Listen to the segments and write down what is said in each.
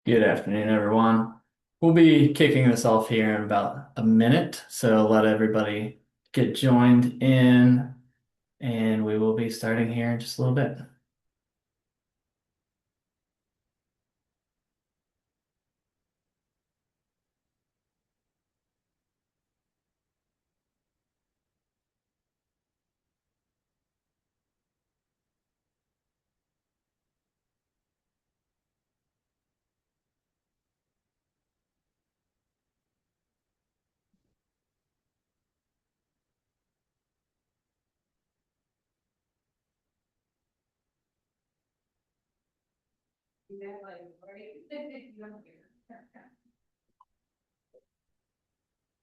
Good afternoon, everyone. We'll be kicking this off here in about a minute, so let everybody get joined in, and we will be starting here in just a little bit.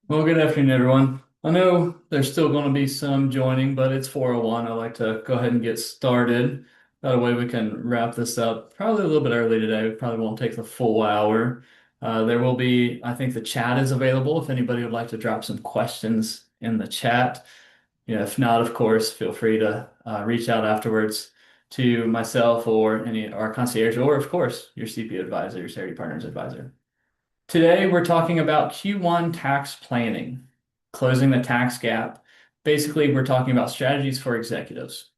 Well, good afternoon, everyone. I know there's still going to be some joining, but it's 4:01. I'd like to go ahead and get started. That way we can wrap this up probably a little bit early today. We probably won't take the full hour. There will be, I think the chat is available if anybody would like to drop some questions in the chat. If not, of course, feel free to reach out afterwards to myself or any our concierge, or of course, your CPA advisor, your Charity Partners advisor. Today, we're talking about Q1 tax planning, closing the tax gap. Basically, we're talking about strategies for executives.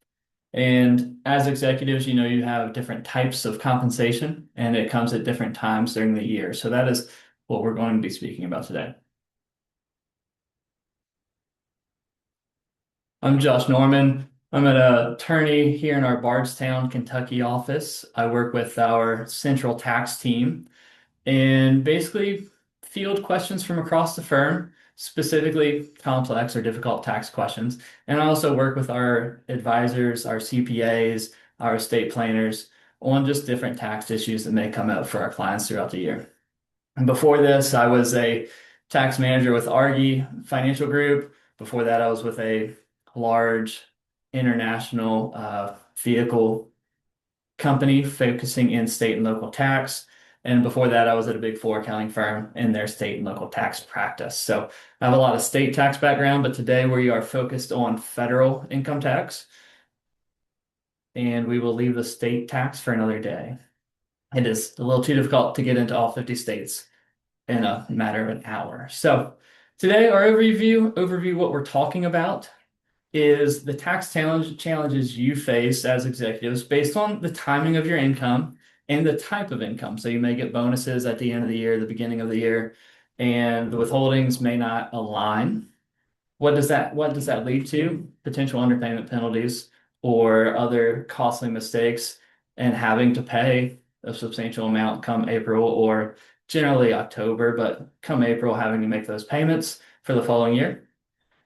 And as executives, you have different types of compensation, and it comes at different times during the year. So that is what we're going to be speaking about today. I'm Josh Norman. I'm an attorney here in our Bardstown, Kentucky office. I work with our central tax team and basically field questions from across the firm, specifically complex or difficult tax questions. And I also work with our advisors, our CPAs, our estate planners on just different tax issues that may come up for our clients throughout the year. And before this, I was a tax manager with Argy Financial Group. Before that, I was with a large international vehicle company focusing in state and local tax. And before that, I was at a big four accounting firm in their state and local tax practice. So I have a lot of state tax background, but today we are focused on federal income tax, and we will leave the state tax for another day. It is a little too difficult to get into all 50 states in a matter of an hour. So today, our overview, what we're talking about is the tax challenges you face as executives based on the timing of your income and the type of income. So you may get bonuses at the end of the year, the beginning of the year, and the withholdings may not align. What does that lead to? Potential underpayment penalties or other costly mistakes and having to pay a substantial amount come April or generally October, but come April having to make those payments for the following year.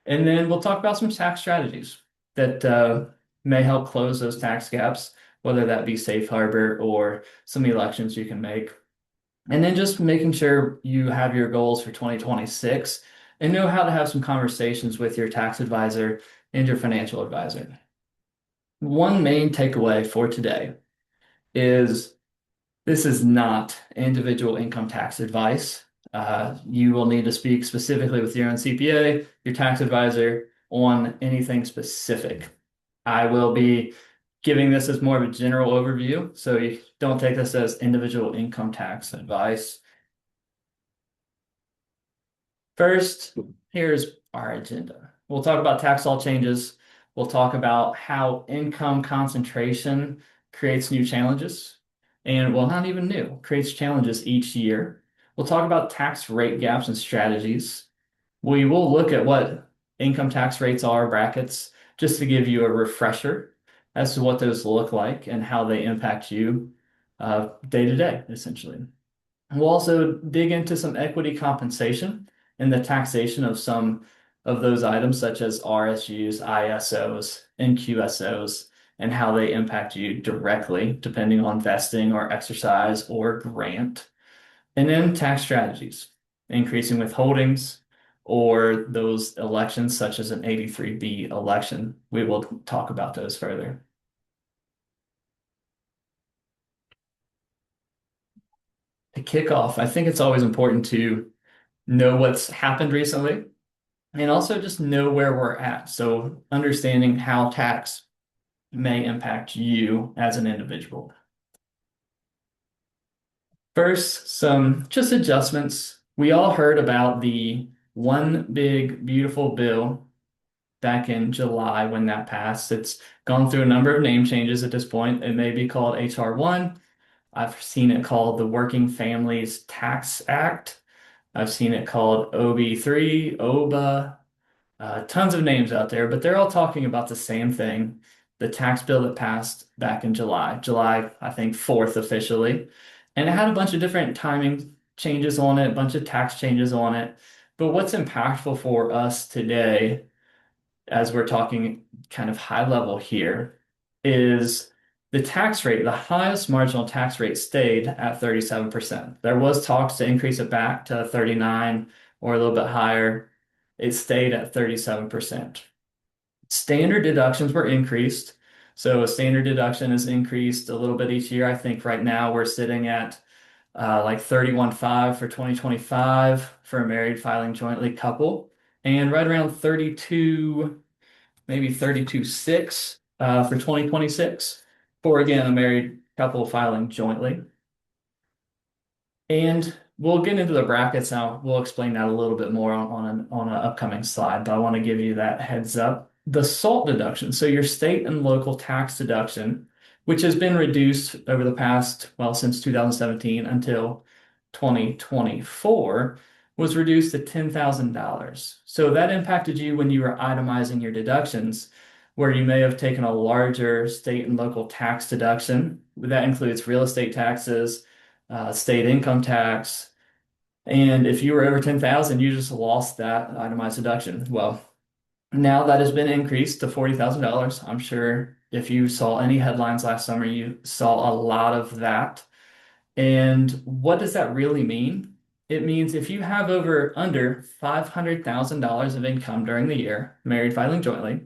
And then we'll talk about some tax strategies that may help close those tax gaps, whether that be safe harbor or some elections you can make. And then just making sure you have your goals for 2026 and know how to have some conversations with your tax advisor and your financial advisor. One main takeaway for today is this is not individual income tax advice. You will need to speak specifically with your own CPA, your tax advisor on anything specific. I will be giving this as more of a general overview, so you don't take this as individual income tax advice. First, here's our agenda. We'll talk about tax law changes. We'll talk about how income concentration creates new challenges. And well, not even new, creates challenges each year. We'll talk about tax rate gaps and strategies. We will look at what income tax rates are, brackets, just to give you a refresher as to what those look like and how they impact you day to day, essentially. We'll also dig into some equity compensation and the taxation of some of those items, such as RSUs, ISOs, and QSOs, and how they impact you directly, depending on vesting or exercise or grant. And then tax strategies, increasing withholdings, or those elections, such as an 83B election. We will talk about those further. To kick off, I think it's always important to know what's happened recently and also just know where we're at. So understanding how tax may impact you as an individual. First, some just adjustments. We all heard about the one big beautiful bill back in July when that passed. It's gone through a number of name changes at this point. It may be called HR 1. I've seen it called the Working Families Tax Act. I've seen it called OB3, OBA, tons of names out there, but they're all talking about the same thing. The tax bill that passed back in July, I think 4th officially. And it had a bunch of different timing changes on it, a bunch of tax changes on it. But what's impactful for us today, as we're talking kind of high level here, is the tax rate. The highest marginal tax rate stayed at 37%. There was talks to increase it back to 39 or a little bit higher. It stayed at 37%. Standard deductions were increased. So a standard deduction is increased a little bit each year. I think right now we're sitting at like 31.5 for 2025 for a married filing jointly couple, and right around 32, maybe 32.6 for 2026 for again a married couple filing jointly. And we'll get into the brackets now. We'll explain that a little bit more on an upcoming slide, but I want to give you that heads up. The SALT deduction, so your state and local tax deduction, which has been reduced over the past, well, since 2017 until 2024, was reduced to $10,000. So that impacted you when you were itemizing your deductions, where you may have taken a larger state and local tax deduction. That includes real estate taxes, state income tax. And if you were over 10,000, you just lost that itemized deduction. Well, now that has been increased to $40,000. I'm sure if you saw any headlines last summer, you saw a lot of that. And what does that really mean? It means if you have under $500,000 of income during the year, married filing jointly,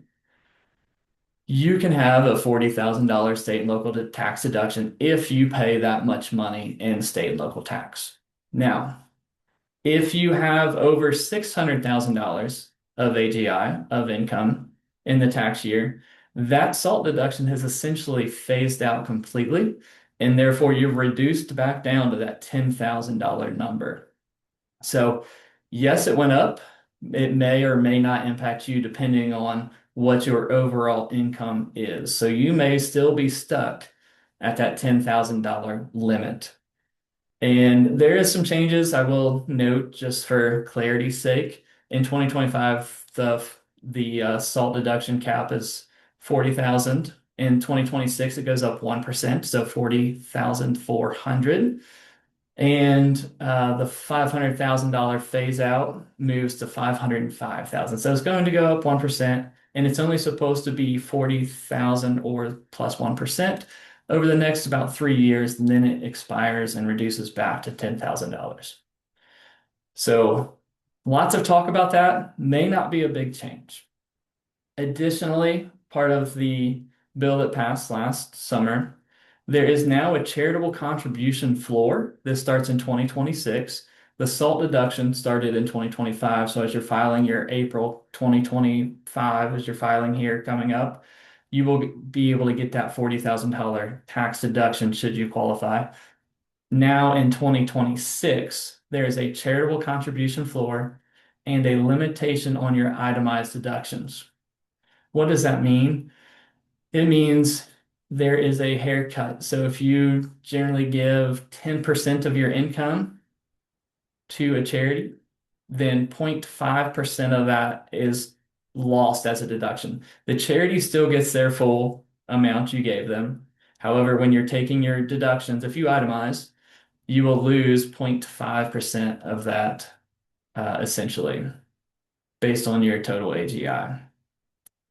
you can have a $40,000 state and local tax deduction if you pay that much money in state and local tax. Now, if you have over $600,000 of AGI, of income in the tax year, that SALT deduction has essentially phased out completely, and therefore you've reduced back down to that $10,000 number. So, yes, it went up. It may or may not impact you depending on what your overall income is. So, you may still be stuck at that $10,000 limit. And there is some changes I will note just for clarity's sake. In 2025, the SALT deduction cap is 40,000. In 2026, it goes up 1%, so 40,400. And the $500,000 phase out moves to 505,000. So it's going to go up 1%, and it's only supposed to be 40,000 or plus 1% over the next about 3 years, and then it expires and reduces back to $10,000. So lots of talk about that. May not be a big change. Additionally, part of the bill that passed last summer, there is now a charitable contribution floor. This starts in 2026. The SALT deduction started in 2025. So as you're filing your April 2025, as you're filing here coming up, you will be able to get that $40,000 tax deduction should you qualify. Now in 2026, there is a charitable contribution floor and a limitation on your itemized deductions. What does that mean? It means there is a haircut. So if you generally give 10% of your income to a charity, then 0.5% of that is lost as a deduction. The charity still gets their full amount you gave them. However, when you're taking your deductions, if you itemize, you will lose 0.5% of that essentially based on your total AGI.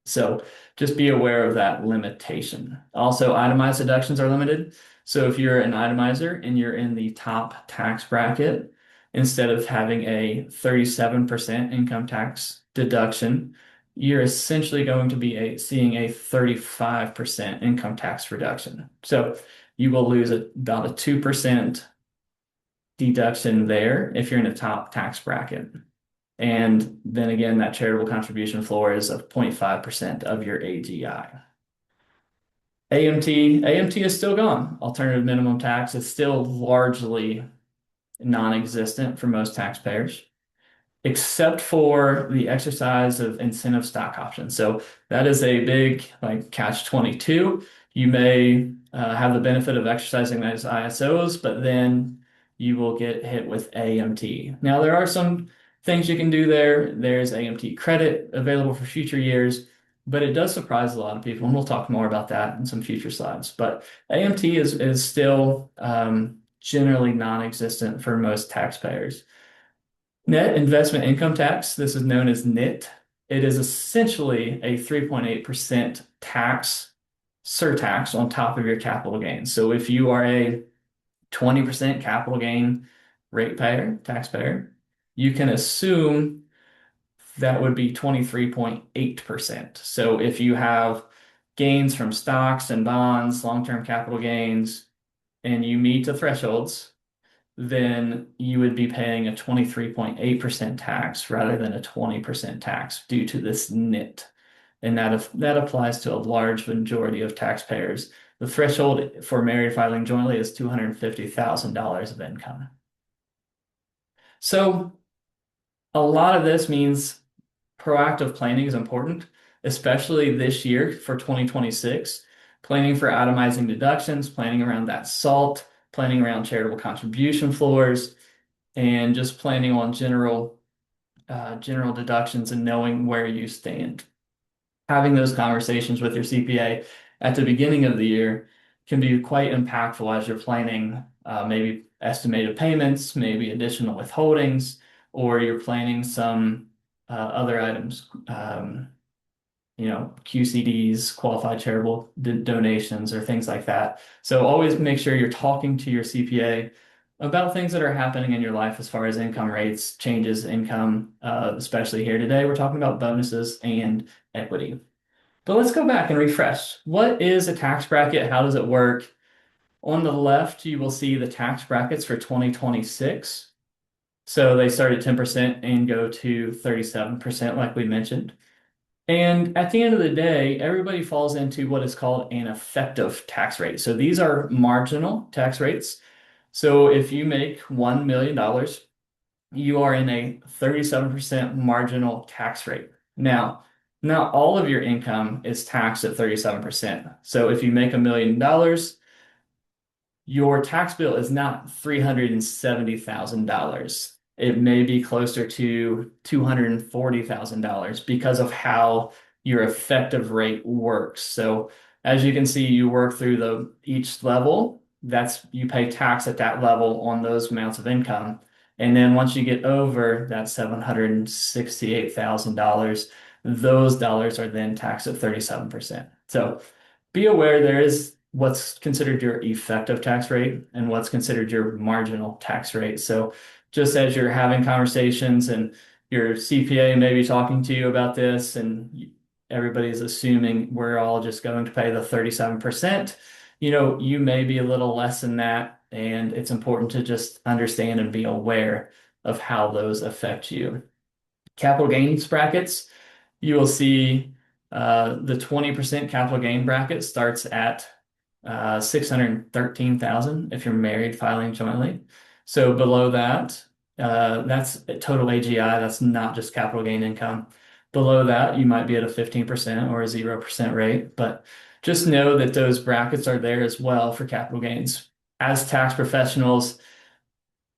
So just be aware of that limitation. Also, itemized deductions are limited. So if you're an itemizer and you're in the top tax bracket, instead of having a 37% income tax deduction, you're essentially going to be seeing a 35% income tax reduction. So you will lose about a 2% deduction there if you're in a top tax bracket. And then again, that charitable contribution floor is of 0.5% of your AGI. AMT is still gone. Alternative minimum tax is still largely non-existent for most taxpayers, except for the exercise of incentive stock options. So that is a big like catch 22. You may have the benefit of exercising those ISOs, but then you will get hit with AMT. Now there are some things you can do there. There's AMT credit available for future years, but it does surprise a lot of people, and we'll talk more about that in some future slides. But AMT is still generally non-existent for most taxpayers. Net investment income tax, this is known as NIT. It is essentially a 3.8% tax, surtax on top of your capital gains. So if you are a 20% capital gain ratepayer, taxpayer, you can assume that would be 23.8%. So if you have gains from stocks and bonds, long-term capital gains, and you meet the thresholds, then you would be paying a 23.8% tax rather than a 20% tax due to this NIT. And that applies to a large majority of taxpayers. The threshold for married filing jointly is $250,000 of income. So a lot of this means proactive planning is important, especially this year for 2026. Planning for itemizing deductions, planning around that SALT, planning around charitable contribution floors, and just planning on general deductions and knowing where you stand. Having those conversations with your CPA at the beginning of the year can be quite impactful as you're planning maybe estimated payments, maybe additional withholdings, or you're planning some other items, QCDs, qualified charitable donations, or things like that. So always make sure you're talking to your CPA about things that are happening in your life as far as income rates, changes, income, especially here today. We're talking about bonuses and equity. But let's go back and refresh. What is a tax bracket? How does it work? On the left, you will see the tax brackets for 2026. So they start at 10% and go to 37%, like we mentioned. And at the end of the day, everybody falls into what is called an effective tax rate. So these are marginal tax rates. So if you make $1 million, you are in a 37% marginal tax rate. Now, not all of your income is taxed at 37%. So if you make $1 million, your tax bill is not $370,000. It may be closer to $240,000 because of how your effective rate works. So as you can see, you work through each level, you pay tax at that level on those amounts of income. And then once you get over that $768,000, those dollars are then taxed at 37%. So be aware there is what's considered your effective tax rate and what's considered your marginal tax rate. So just as you're having conversations and your CPA may be talking to you about this and everybody's assuming we're all just going to pay the 37%, you may be a little less than that. And it's important to just understand and be aware of how those affect you. Capital gains brackets, you will see the 20% capital gain bracket starts at 613,000 if you're married filing jointly. So below that, that's total AGI. That's not just capital gain income. Below that, you might be at a 15% or a 0% rate, but just know that those brackets are there as well for capital gains. As tax professionals,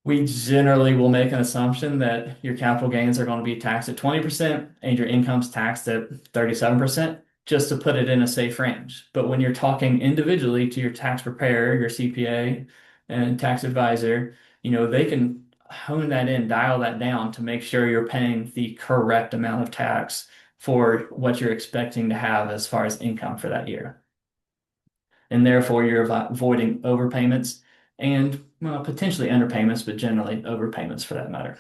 we generally will make an assumption that your capital gains are going to be taxed at 20% and your income's taxed at 37%, just to put it in a safe range. But when you're talking individually to your tax preparer, your CPA, and tax advisor, they can hone that in, dial that down to make sure you're paying the correct amount of tax for what you're expecting to have as far as income for that year. And therefore, you're avoiding overpayments and potentially underpayments, but generally overpayments for that matter.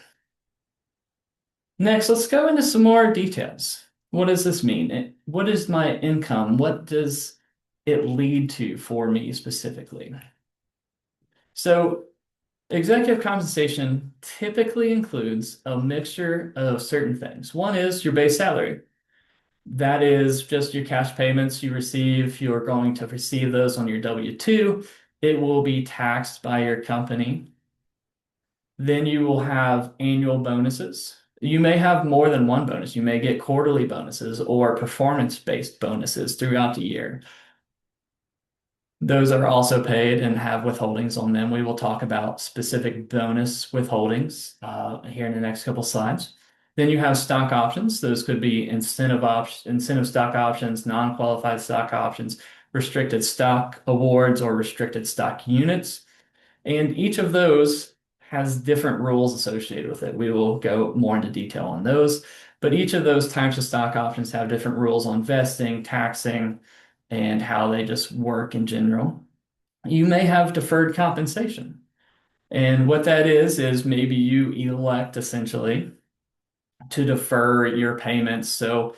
Next, let's go into some more details. What does this mean? What is my income? What does it lead to for me specifically? So executive compensation typically includes a mixture of certain things. One is your base salary. That is just your cash payments you receive. You're going to receive those on your W-2. It will be taxed by your company. Then you will have annual bonuses. You may have more than one bonus. You may get quarterly bonuses or performance-based bonuses throughout the year. Those are also paid and have withholdings on them. We will talk about specific bonus withholdings here in the next couple slides. Then you have stock options. Those could be incentive stock options, non-qualified stock options, restricted stock awards, or restricted stock units. And each of those has different rules associated with it. We will go more into detail on those, but each of those types of stock options have different rules on vesting, taxing, and how they just work in general. You may have deferred compensation. And what that is maybe you elect essentially to defer your payments. So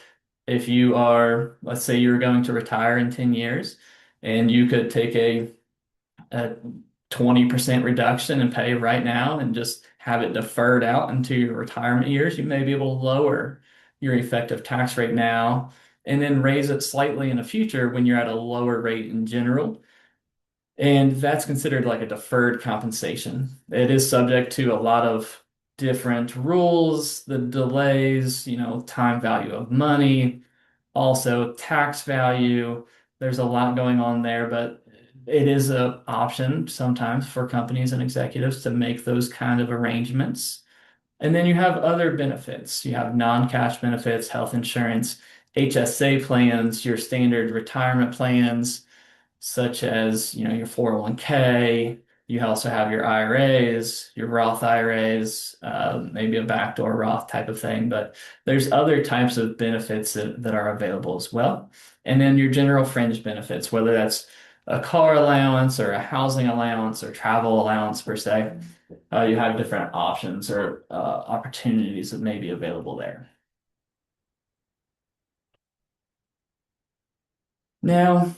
if you are, let's say you're going to retire in 10 years, and you could take a 20% reduction in pay right now and just have it deferred out into your retirement years, you may be able to lower your effective tax rate now and then raise it slightly in the future when you're at a lower rate in general. And that's considered like a deferred compensation. It is subject to a lot of different rules, the delays, time value of money, also tax value. There's a lot going on there, but it is an option sometimes for companies and executives to make those kind of arrangements. And then you have other benefits. You have non-cash benefits, health insurance, HSA plans, your standard retirement plans, such as, your 401k. You also have your IRAs, your Roth IRAs, maybe a backdoor Roth type of thing, but there's other types of benefits that are available as well. And then your general fringe benefits, whether that's a car allowance or a housing allowance or travel allowance per se, you have different options or opportunities that may be available there. Now,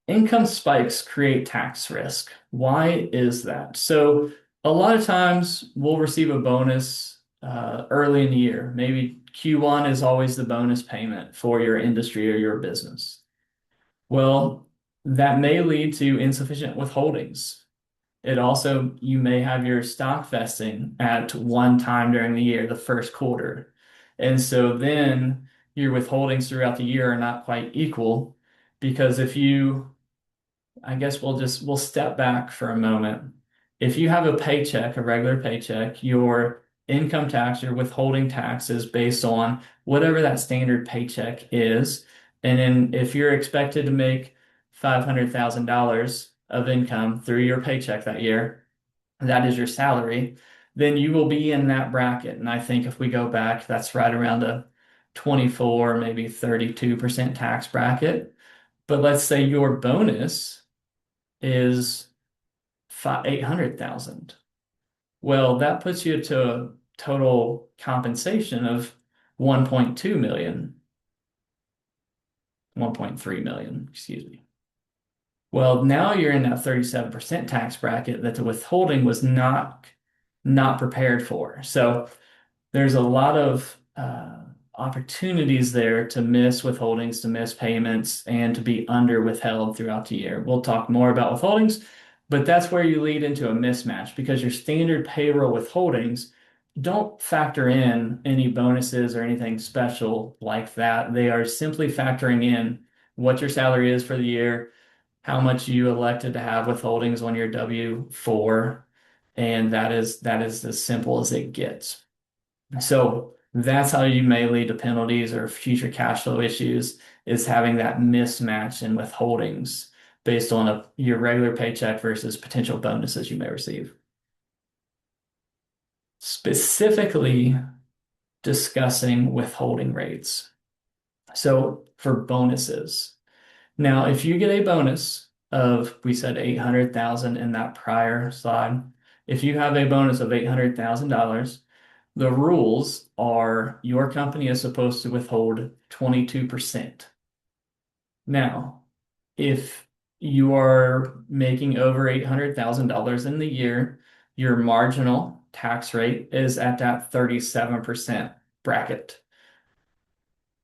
income spikes create tax risk. Why is that? So a lot of times we'll receive a bonus early in the year. Maybe Q1 is always the bonus payment for your industry or your business. Well, that may lead to insufficient withholdings. It also, you may have your stock vesting at one time during the year, the first quarter. And so then your withholdings throughout the year are not quite equal because if you I guess we'll step back for a moment. If you have a paycheck, a regular paycheck, your income tax, your withholding tax is based on whatever that standard paycheck is. And then if you're expected to make $500,000 of income through your paycheck that year, that is your salary, then you will be in that bracket. And I think if we go back, that's right around a 24, maybe 32% tax bracket. But let's say your bonus is 800,000. Well, that puts you to a total compensation of 1.2 million, 1.3 million, excuse me. Well, now you're in that 37% tax bracket that the withholding was not prepared for. So there's a lot of opportunities there to miss withholdings, to miss payments, and to be under withheld throughout the year. We'll talk more about withholdings, but that's where you lead into a mismatch because your standard payroll withholdings don't factor in any bonuses or anything special like that. They are simply factoring in what your salary is for the year, how much you elected to have withholdings on your W-4, and that is as simple as it gets. So that's how you may lead to penalties or future cash flow issues is having that mismatch in withholdings based on your regular paycheck versus potential bonuses you may receive. Specifically discussing withholding rates. So for bonuses. Now, if you get a bonus of, we said 800,000 in that prior slide, if you have a bonus of $800,000, the rules are your company is supposed to withhold 22%. Now, if you are making over $800,000 in the year, your marginal tax rate is at that 37% bracket.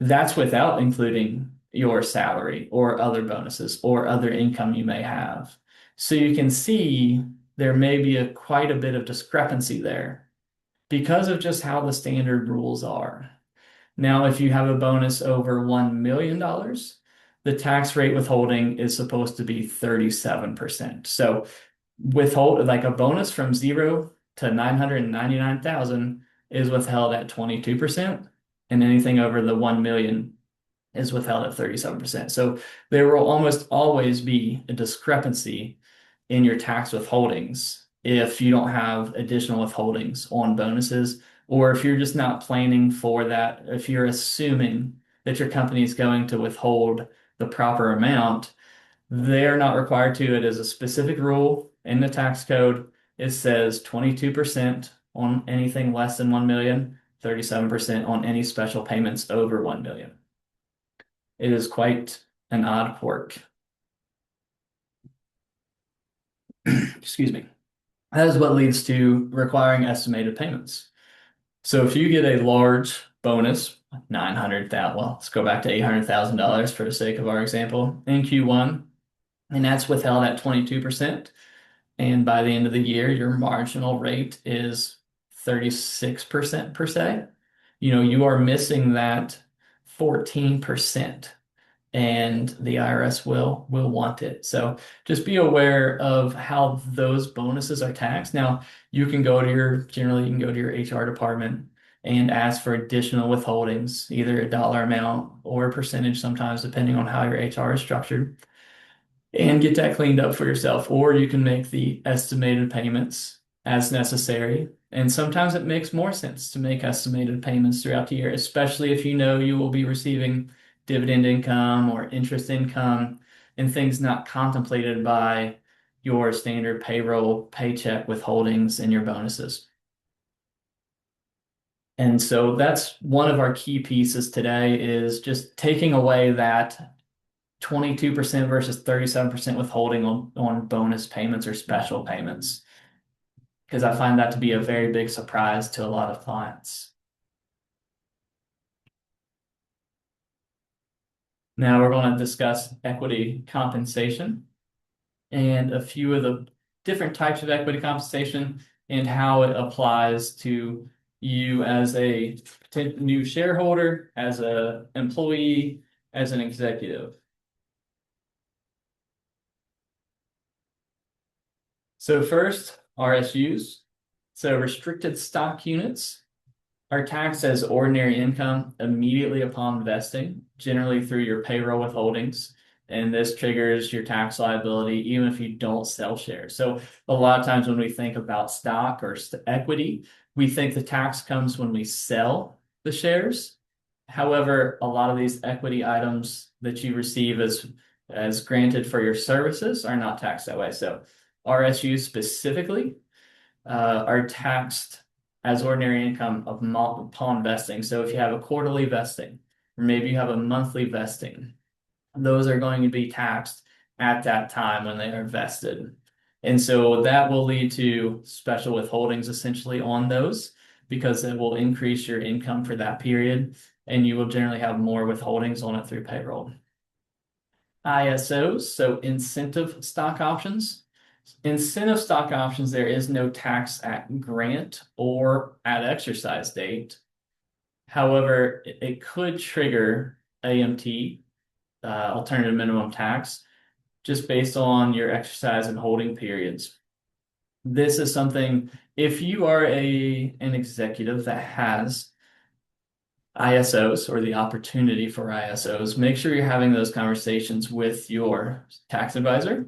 That's without including your salary or other bonuses or other income you may have. So you can see there may be quite a bit of discrepancy there because of just how the standard rules are. Now, if you have a bonus over $1 million, the tax rate withholding is supposed to be 37%. So withhold like a bonus from 0 to 999,000 is withheld at 22%, and anything over the 1 million is withheld at 37%. So there will almost always be a discrepancy in your tax withholdings if you don't have additional withholdings on bonuses, or if you're just not planning for that, if you're assuming that your company is going to withhold the proper amount, they're not required to. It is a specific rule in the tax code. It says 22% on anything less than 1 million, 37% on any special payments over 1 million. It is quite an odd quirk. Excuse me. That is what leads to requiring estimated payments. So if you get a large bonus, 900,000, well, let's go back to $800,000 for the sake of our example in Q1, and that's withheld at 22%. And by the end of the year, your marginal rate is 36% per se. You are missing that 14%, and the IRS will want it. So just be aware of how those bonuses are taxed. Now, generally you can go to your HR department and ask for additional withholdings, either a dollar amount or a percentage sometimes, depending on how your HR is structured, and get that cleaned up for yourself. Or you can make the estimated payments as necessary. And sometimes it makes more sense to make estimated payments throughout the year, especially if you know you will be receiving dividend income or interest income and things not contemplated by your standard payroll, paycheck withholdings, and your bonuses. And so that's one of our key pieces today, is just taking away that 22% versus 37% withholding on bonus payments or special payments, because I find that to be a very big surprise to a lot of clients. Now we're going to discuss equity compensation and a few of the different types of equity compensation and how it applies to you as a new shareholder, as an employee, as an executive. So first, RSUs. So restricted stock units are taxed as ordinary income immediately upon vesting, generally through your payroll withholdings. And this triggers your tax liability even if you don't sell shares. So a lot of times when we think about stock or equity, we think the tax comes when we sell the shares. However, a lot of these equity items that you receive as granted for your services are not taxed that way. So RSUs specifically are taxed as ordinary income upon vesting. So if you have a quarterly vesting, or maybe you have a monthly vesting, those are going to be taxed at that time when they are vested. And so that will lead to special withholdings essentially on those, because it will increase your income for that period, and you will generally have more withholdings on it through payroll. ISOs, so incentive stock options. Incentive stock options, there is no tax at grant or at exercise date. However, it could trigger AMT, alternative minimum tax, just based on your exercise and holding periods. This is something, if you are an executive that has ISOs or the opportunity for ISOs, make sure you're having those conversations with your tax advisor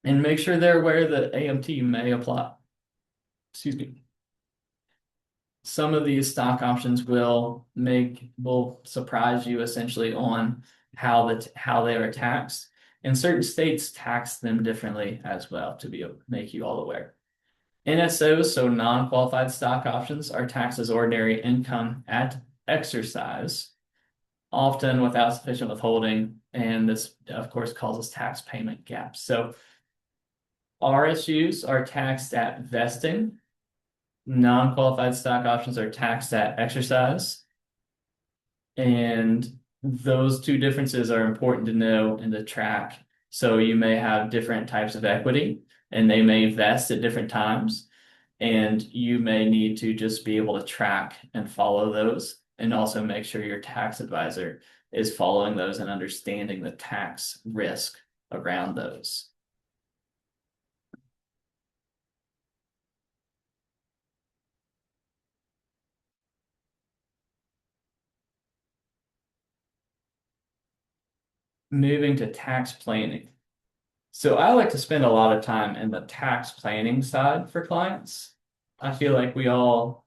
and make sure they're aware that AMT may apply. Excuse me. Some of these stock options will surprise you essentially on how they are taxed. And certain states tax them differently as well, to make you all aware. NSOs, so non-qualified stock options, are taxed as ordinary income at exercise, often without sufficient withholding, and this of course causes tax payment gaps. So RSUs are taxed at vesting. Non-qualified stock options are taxed at exercise. And those two differences are important to know and to track. So you may have different types of equity and they may vest at different times. And you may need to just be able to track and follow those and also make sure your tax advisor is following those and understanding the tax risk around those. Moving to tax planning. So I like to spend a lot of time in the tax planning side for clients. I feel like we all,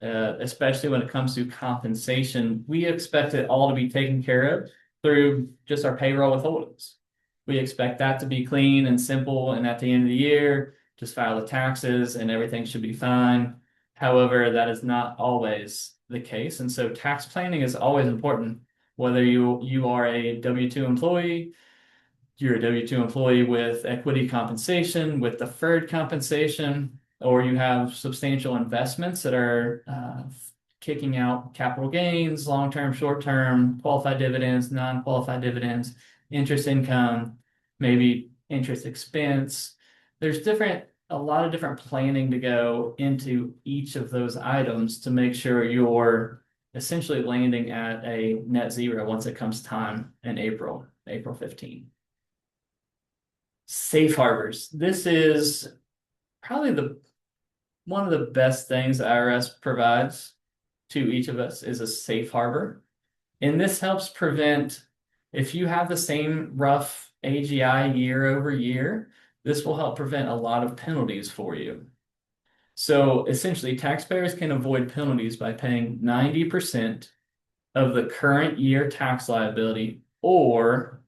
especially when it comes to compensation, we expect it all to be taken care of through just our payroll withholdings. We expect that to be clean and simple, and at the end of the year, just file the taxes and everything should be fine. However, that is not always the case, and so tax planning is always important, whether you are a W-2 employee, you're a W-2 employee with equity compensation, with deferred compensation, or you have substantial investments that are kicking out capital gains, long-term, short-term, qualified dividends, non-qualified dividends, interest income, maybe interest expense. There's a lot of different planning to go into each of those items to make sure you're essentially landing at a net zero once it comes time in April 15. Safe harbors. This is probably the one of the best things the IRS provides to each of us is a safe harbor. And this helps prevent, if you have the same rough AGI year over year, this will help prevent a lot of penalties for you. So essentially, taxpayers can avoid penalties by paying 90% of the current year tax liability or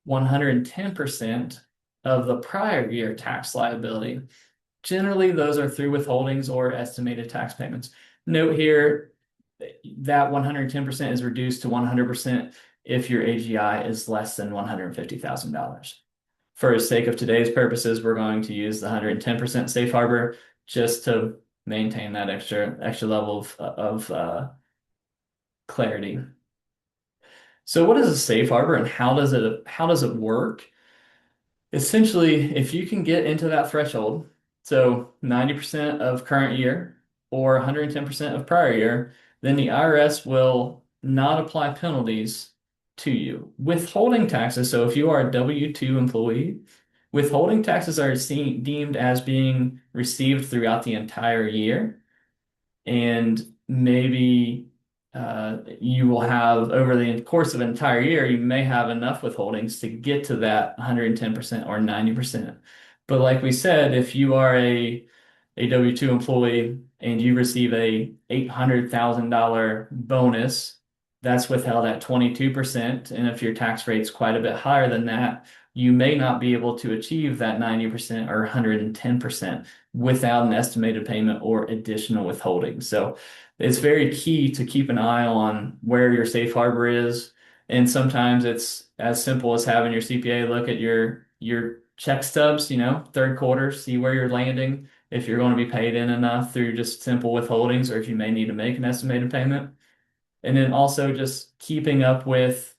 110% of the prior year tax liability. Generally, those are through withholdings or estimated tax payments. Note here that 110% is reduced to 100% if your AGI is less than $150,000. For the sake of today's purposes, we're going to use the 110% safe harbor just to maintain that extra level of clarity. So what is a safe harbor and how does it work? Essentially, if you can get into that threshold, so 90% of current year or 110% of prior year, then the IRS will not apply penalties to you. Withholding taxes, so if you are a W-2 employee, withholding taxes are deemed as being received throughout the entire year and maybe you will have over the course of an entire year, you may have enough withholdings to get to that 110% or 90%. But like we said, if you are a W-2 employee and you receive a $800,000 bonus, that's withheld at 22%. And if your tax rate's quite a bit higher than that, you may not be able to achieve that 90% or 110% without an estimated payment or additional withholding. So it's very key to keep an eye on where your safe harbor is. And sometimes it's as simple as having your CPA look at your check stubs, third quarter, see where you're landing, if you're going to be paid in enough through just simple withholdings, or if you may need to make an estimated payment. And then also just keeping up with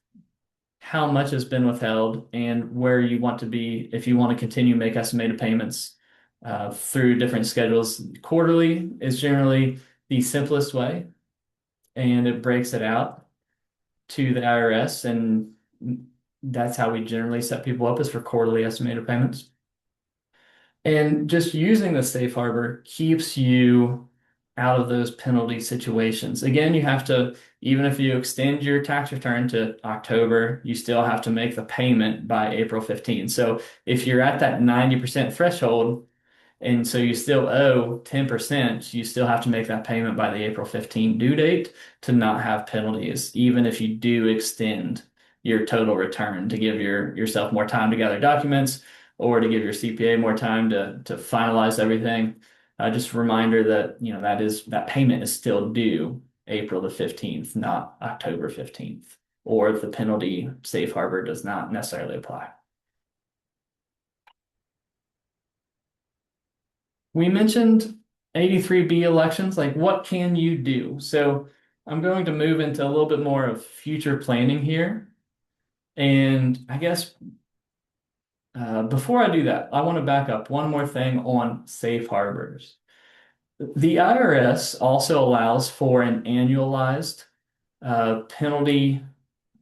how much has been withheld and where you want to be if you want to continue to make estimated payments through different schedules. Quarterly is generally the simplest way, and it breaks it out to the IRS, and that's how we generally set people up is for quarterly estimated payments. And just using the safe harbor keeps you out of those penalty situations. Again, you have to, even if you extend your tax return to October, you still have to make the payment by April 15. So if you're at that 90% threshold, and so you still owe 10%, you still have to make that payment by the April 15 due date to not have penalties, even if you do extend your total return to give yourself more time to gather documents or to give your CPA more time to finalize everything. Just a reminder that that payment is still due April the 15th, not October 15th, or if the penalty safe harbor does not necessarily apply. We mentioned 83B elections, like what can you do? So I'm going to move into a little bit more of future planning here. And I guess before I do that, I want to back up one more thing on safe harbors. The IRS also allows for an annualized penalty.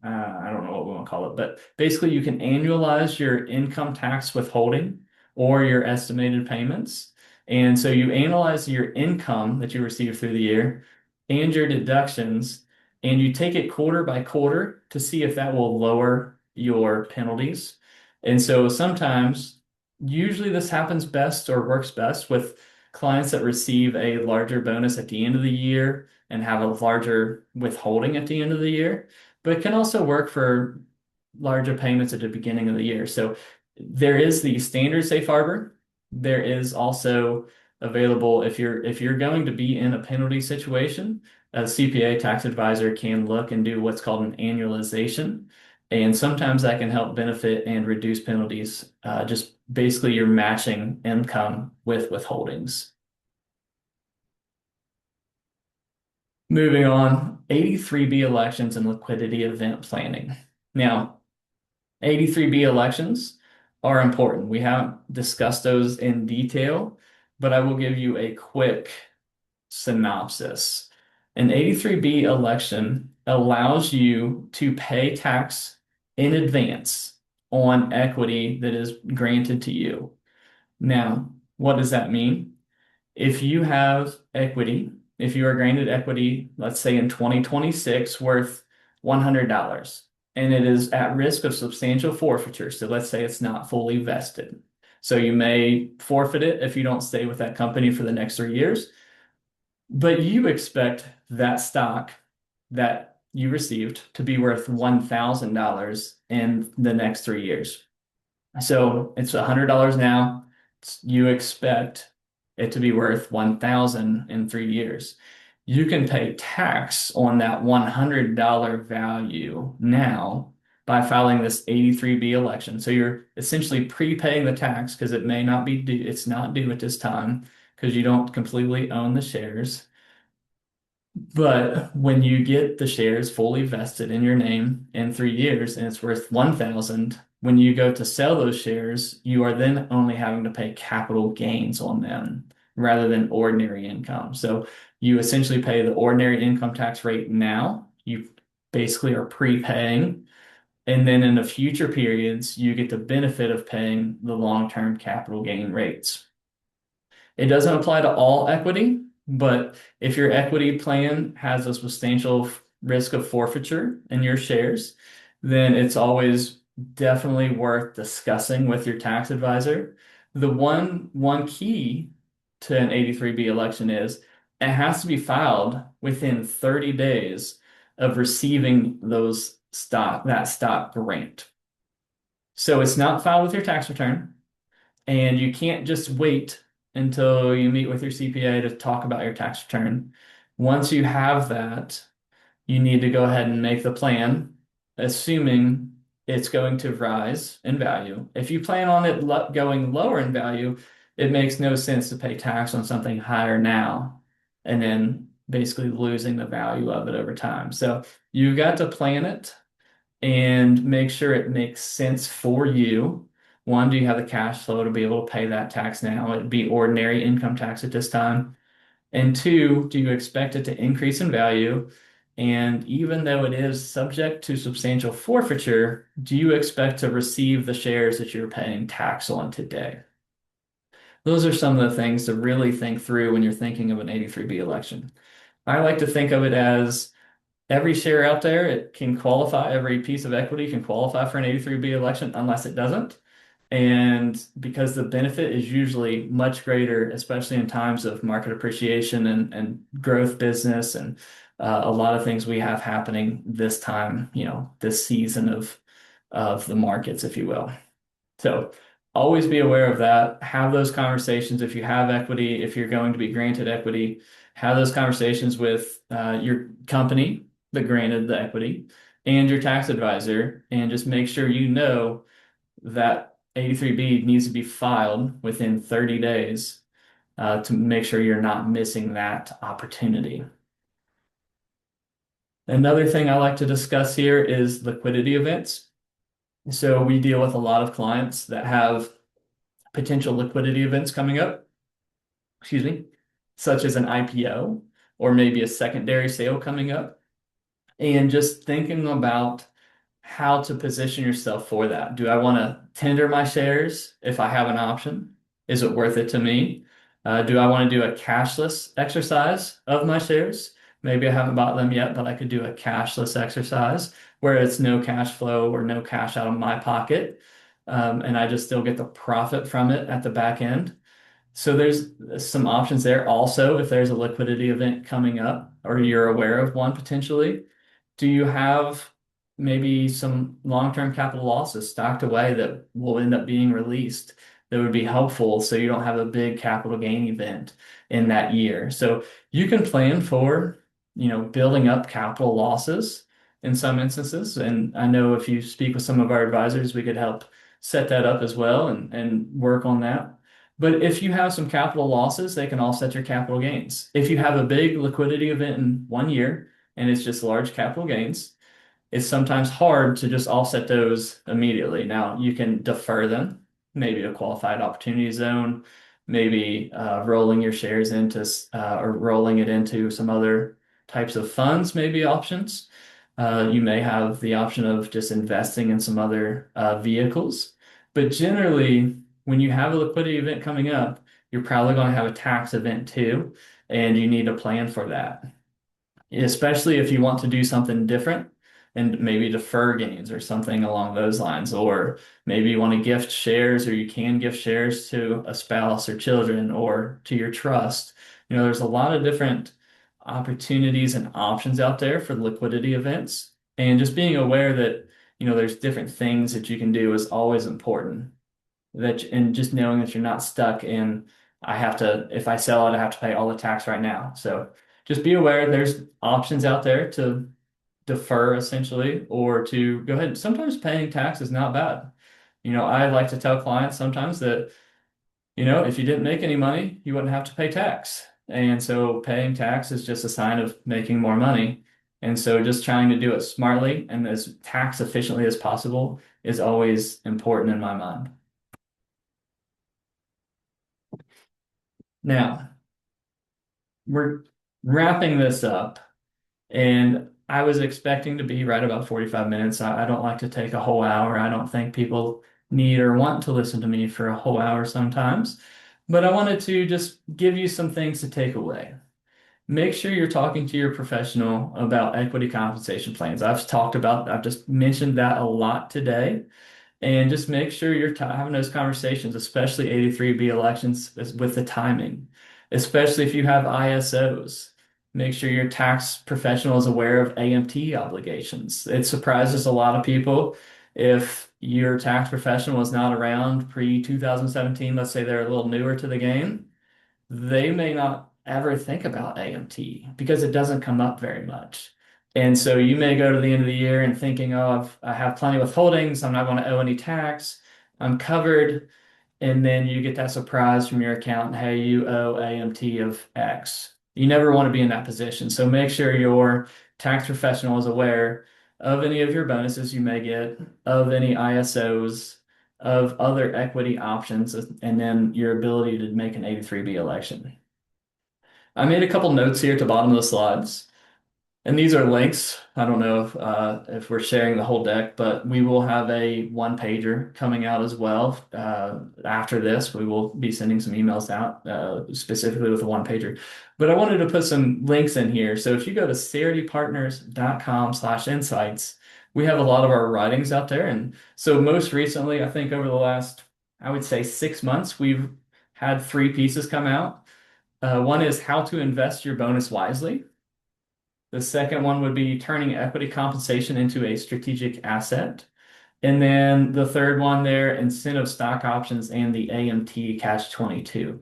I don't know what we want to call it, but basically you can annualize your income tax withholding or your estimated payments. And so you analyze your income that you receive through the year and your deductions, and you take it quarter by quarter to see if that will lower your penalties. And so sometimes, usually this happens best or works best with clients that receive a larger bonus at the end of the year and have a larger withholding at the end of the year, but it can also work for larger payments at the beginning of the year. So there is the standard safe harbor. There is also available if you're going to be in a penalty situation, a CPA tax advisor can look and do what's called an annualization. And sometimes that can help benefit and reduce penalties. Just basically you're matching income with withholdings. Moving on, 83B elections and liquidity event planning. Now, 83B elections are important. We haven't discussed those in detail, but I will give you a quick synopsis. An 83B election allows you to pay tax in advance on equity that is granted to you. Now, what does that mean? If you have equity, if you are granted equity, let's say in 2026 worth $100, and it is at risk of substantial forfeiture. So let's say it's not fully vested. So you may forfeit it if you don't stay with that company for the next 3 years, but you expect that stock that you received to be worth $1,000 in the next 3 years. So it's $100 now. You expect it to be worth 1,000 in 3 years. You can pay tax on that $100 value now by filing this 83B election. So you're essentially prepaying the tax because it may not be due, it's not due at this time because you don't completely own the shares. But when you get the shares fully vested in your name in 3 years and it's worth 1,000, when you go to sell those shares, you are then only having to pay capital gains on them rather than ordinary income. So you essentially pay the ordinary income tax rate now. You basically are prepaying. And then in the future periods, you get the benefit of paying the long-term capital gain rates. It doesn't apply to all equity, but if your equity plan has a substantial risk of forfeiture in your shares, then it's always definitely worth discussing with your tax advisor. The one key to an 83B election is it has to be filed within 30 days of receiving that stock grant. So it's not filed with your tax return. And you can't just wait until you meet with your CPA to talk about your tax return. Once you have that, you need to go ahead and make the plan, assuming it's going to rise in value. If you plan on it going lower in value, it makes no sense to pay tax on something higher now and then basically losing the value of it over time. So you've got to plan it and make sure it makes sense for you. One, do you have the cash flow to be able to pay that tax now? It'd be ordinary income tax at this time. And two, do you expect it to increase in value? And even though it is subject to substantial forfeiture, do you expect to receive the shares that you're paying tax on today? Those are some of the things to really think through when you're thinking of an 83B election. I like to think of it as every share out there, it can qualify, every piece of equity can qualify for an 83B election unless it doesn't. And because the benefit is usually much greater, especially in times of market appreciation and growth business and a lot of things we have happening this time, this season of the markets, if you will. So always be aware of that. Have those conversations if you have equity, if you're going to be granted equity, have those conversations with your company that granted the equity and your tax advisor, and just make sure you know that 83B needs to be filed within 30 days to make sure you're not missing that opportunity. Another thing I like to discuss here is liquidity events. So we deal with a lot of clients that have potential liquidity events coming up, excuse me, such as an IPO or maybe a secondary sale coming up. And just thinking about how to position yourself for that. Do I want to tender my shares if I have an option? Is it worth it to me? Do I want to do a cashless exercise of my shares? Maybe I haven't bought them yet, but I could do a cashless exercise where it's no cash flow or no cash out of my pocket, and I just still get the profit from it at the back end. So there's some options there. Also, if there's a liquidity event coming up or you're aware of one potentially, do you have maybe some long-term capital losses stocked away that will end up being released that would be helpful so you don't have a big capital gain event in that year? So you can plan for, building up capital losses in some instances. And I know if you speak with some of our advisors, we could help set that up as well and work on that. But if you have some capital losses, they can offset your capital gains. If you have a big liquidity event in one year and it's just large capital gains, it's sometimes hard to just offset those immediately. Now, you can defer them, maybe a qualified opportunity zone, maybe rolling your shares into or rolling it into some other types of funds, maybe options. You may have the option of just investing in some other vehicles. But generally, when you have a liquidity event coming up, you're probably going to have a tax event too, and you need to plan for that, especially if you want to do something different and maybe defer gains or something along those lines. Or maybe you want to gift shares, or you can gift shares to a spouse or children or to your trust. There's a lot of different opportunities and options out there for liquidity events. And just being aware that, there's different things that you can do is always important. And just knowing that you're not stuck in, if I sell it, I have to pay all the tax right now. So just be aware there's options out there to defer essentially, or to go ahead. Sometimes paying tax is not bad. I like to tell clients sometimes that, if you didn't make any money, you wouldn't have to pay tax. And so paying tax is just a sign of making more money. And so just trying to do it smartly and as tax efficiently as possible is always important in my mind. Now, we're wrapping this up, and I was expecting to be right about 45 minutes. I don't like to take a whole hour. I don't think people need or want to listen to me for a whole hour sometimes. But I wanted to just give you some things to take away. Make sure you're talking to your professional about equity compensation plans. I've just mentioned that a lot today. And just make sure you're having those conversations, especially 83B elections with the timing, especially if you have ISOs. Make sure your tax professional is aware of AMT obligations. It surprises a lot of people if your tax professional was not around pre 2017. Let's say they're a little newer to the game, they may not ever think about AMT because it doesn't come up very much. And so you may go to the end of the year and thinking, oh, I have plenty of withholdings. I'm not going to owe any tax. I'm covered. And then you get that surprise from your accountant, hey, you owe AMT of X. You never want to be in that position. So make sure your tax professional is aware of any of your bonuses you may get, of any ISOs, of other equity options, and then your ability to make an 83B election. I made a couple notes here at the bottom of the slides. And these are links. I don't know if we're sharing the whole deck, but we will have a one pager coming out as well. After this, we will be sending some emails out specifically with a one pager. But I wanted to put some links in here. So if you go to seritypartners.com/insights, we have a lot of our writings out there. And so most recently, I think over the last, I would say 6 months, we've had 3 pieces come out. One is how to invest your bonus wisely. The second one would be turning equity compensation into a strategic asset. And then the third one there, incentive stock options and the AMT catch 22.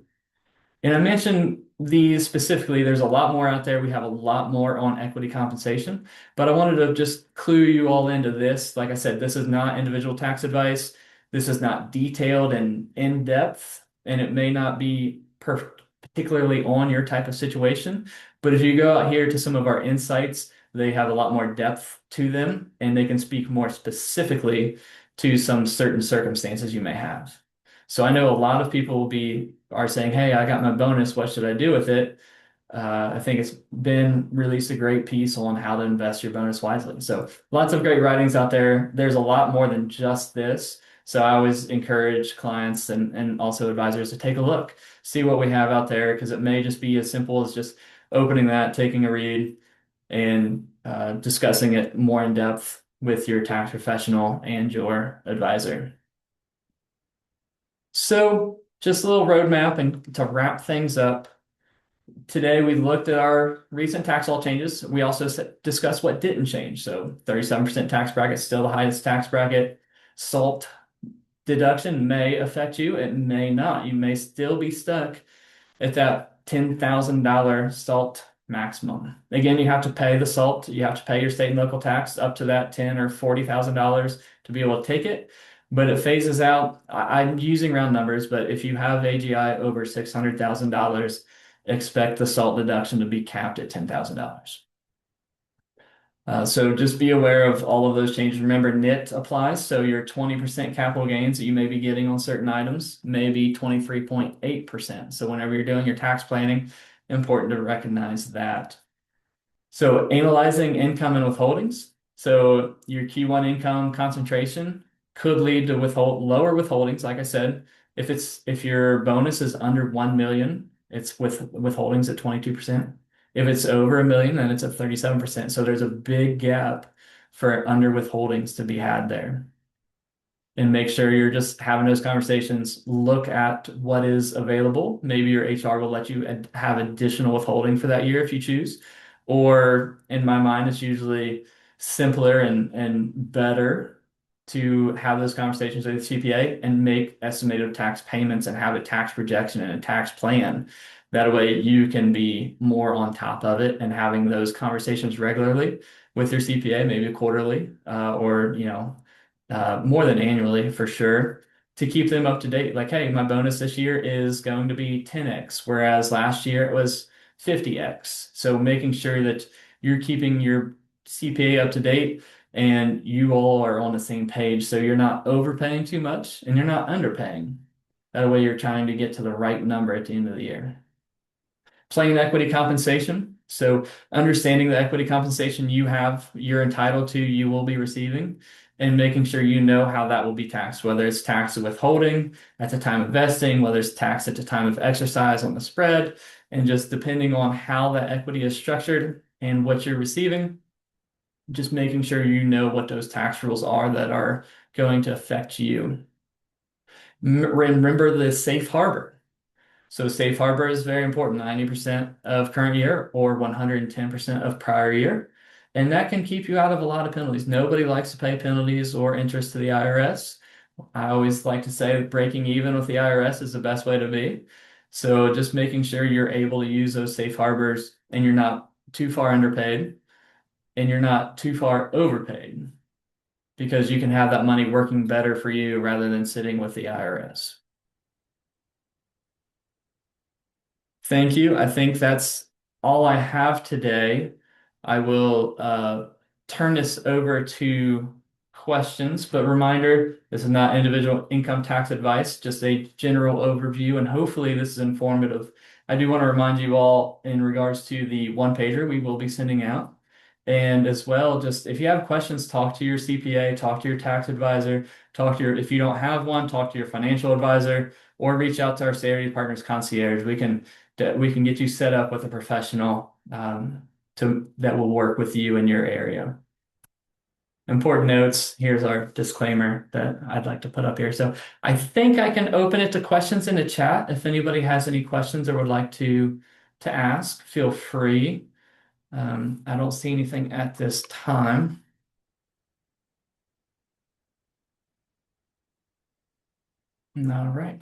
And I mentioned these specifically. There's a lot more out there. We have a lot more on equity compensation, but I wanted to just clue you all into this. Like I said, this is not individual tax advice. This is not detailed and in depth, and it may not be particularly on your type of situation. But if you go out here to some of our insights, they have a lot more depth to them and they can speak more specifically to some certain circumstances you may have. So I know a lot of people are saying, "Hey, I got my bonus. What should I do with it?" I think it's been released a great piece on how to invest your bonus wisely. So lots of great writings out there. There's a lot more than just this. So I always encourage clients and also advisors to take a look, see what we have out there, because it may just be as simple as just opening that, taking a read, and discussing it more in depth with your tax professional and your advisor. So just a little roadmap and to wrap things up. Today, we looked at our recent tax law changes. We also discussed what didn't change. So 37% tax bracket, still the highest tax bracket. SALT deduction may affect you. It may not. You may still be stuck at that $10,000 SALT maximum. Again, you have to pay the SALT. You have to pay your state and local tax up to that $10,000 or $40,000 to be able to take it. But it phases out. I'm using round numbers, but if you have AGI over $600,000, expect the SALT deduction to be capped at $10,000. So just be aware of all of those changes. Remember, NIT applies, so your 20% capital gains that you may be getting on certain items may be 23.8%. So whenever you're doing your tax planning, important to recognize that. So analyzing income and withholdings. So your Q1 income concentration could lead to lower withholdings, like I said. If your bonus is under 1 million, it's with withholdings at 22%. If it's over 1 million, then it's at 37%. So there's a big gap for under withholdings to be had there. And make sure you're just having those conversations. Look at what is available. Maybe your HR will let you have additional withholding for that year if you choose. Or in my mind, it's usually simpler and better to have those conversations with the CPA and make estimated tax payments and have a tax projection and a tax plan. That way you can be more on top of it and having those conversations regularly with your CPA, maybe quarterly, or more than annually for sure, to keep them up to date. Like, hey, my bonus this year is going to be 10x, whereas last year it was 50x. So making sure that you're keeping your CPA up to date and you all are on the same page, so you're not overpaying too much and you're not underpaying. That way you're trying to get to the right number at the end of the year. Plain equity compensation. So understanding the equity compensation you're entitled to, you will be receiving, and making sure you know how that will be taxed, whether it's taxed withholding at the time of vesting, whether it's taxed at the time of exercise on the spread, and just depending on how that equity is structured and what you're receiving, just making sure you know what those tax rules are that are going to affect you. Remember the safe harbor. So safe harbor is very important, 90% of current year or 110% of prior year. And that can keep you out of a lot of penalties. Nobody likes to pay penalties or interest to the IRS. I always like to say breaking even with the IRS is the best way to be. So just making sure you're able to use those safe harbors and you're not too far underpaid and you're not too far overpaid, because you can have that money working better for you rather than sitting with the IRS. Thank you. I think that's all I have today. I will turn this over to questions, but reminder, this is not individual income tax advice, just a general overview, and hopefully this is informative. I do want to remind you all in regards to the one pager we will be sending out. And as well, just if you have questions, talk to your CPA, talk to your tax advisor, if you don't have one, talk to your financial advisor, or reach out to our Savings Partners concierge. We can get you set up with a professional that will work with you in your area. Important notes. Here's our disclaimer that I'd like to put up here. So I think I can open it to questions in the chat. If anybody has any questions or would like to ask, feel free. I don't see anything at this time. All right.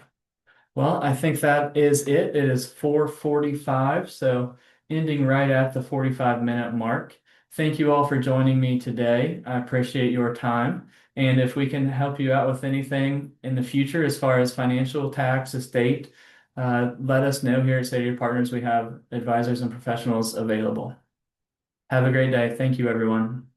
Well, I think that is it. It is 4:45, so ending right at the 45-minute mark. Thank you all for joining me today. I appreciate your time. And if we can help you out with anything in the future as far as financial, tax, estate, let us know here at Savings Partners. We have advisors and professionals available. Have a great day. Thank you, everyone.